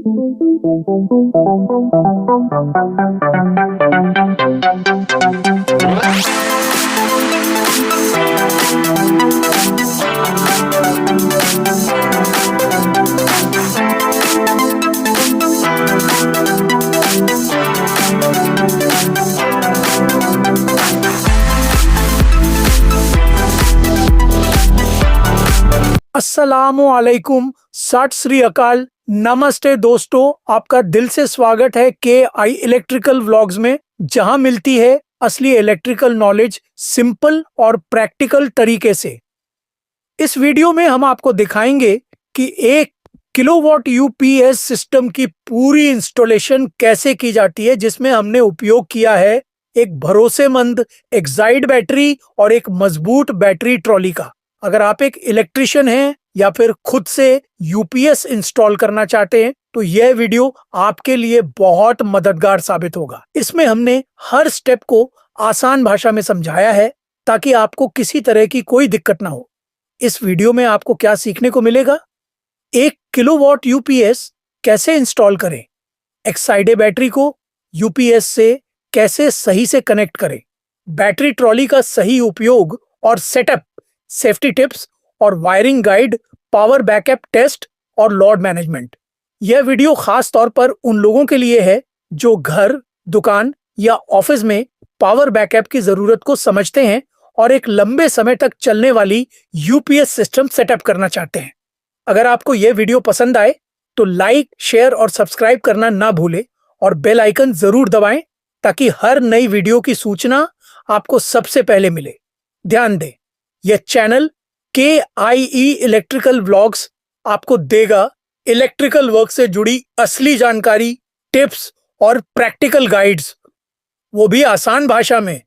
अस्सलामुअलैकुम, सत श्री अकाल, नमस्ते दोस्तों। आपका दिल से स्वागत है के आई इलेक्ट्रिकल व्लॉग्स में, जहां मिलती है असली इलेक्ट्रिकल नॉलेज सिंपल और प्रैक्टिकल तरीके से। इस वीडियो में हम आपको दिखाएंगे कि 1 किलोवाट यूपीएस सिस्टम की पूरी इंस्टॉलेशन कैसे की जाती है, जिसमें हमने उपयोग किया है एक भरोसेमंद एक्साइड बैटरी और एक मजबूत बैटरी ट्रॉली का। अगर आप एक इलेक्ट्रिशियन हैं या फिर खुद से यूपीएस इंस्टॉल करना चाहते हैं तो यह वीडियो आपके लिए बहुत मददगार साबित होगा। इसमें हमने हर स्टेप को आसान भाषा में समझाया है ताकि आपको किसी तरह की कोई दिक्कत ना हो। इस वीडियो में आपको क्या सीखने को मिलेगा? 1 किलोवाट यूपीएस कैसे इंस्टॉल करें, एक्साइड बैटरी को यूपीएस से कैसे सही से कनेक्ट करें, बैटरी ट्रॉली का सही उपयोग और सेटअप, सेफ्टी टिप्स और wiring guide, power backup test और लोड मैनेजमेंट। यह वीडियो खास तौर पर उन लोगों के लिए है जो घर, दुकान या ऑफिस में पावर बैकअप की जरूरत को समझते हैं और एक लंबे समय तक चलने वाली यूपीएस सिस्टम सेटअप करना चाहते हैं। अगर आपको यह वीडियो पसंद आए तो लाइक, शेयर और सब्सक्राइब करना ना भूलें और बेल आइकन जरूर दबाएं ताकि हर नई वीडियो की सूचना आपको सबसे पहले मिले। ध्यान दें, यह चैनल के आई इलेक्ट्रिकल व्लॉग्स आपको देगा इलेक्ट्रिकल वर्क से जुड़ी असली जानकारी, टिप्स और प्रैक्टिकल गाइड्स, वो भी आसान भाषा में।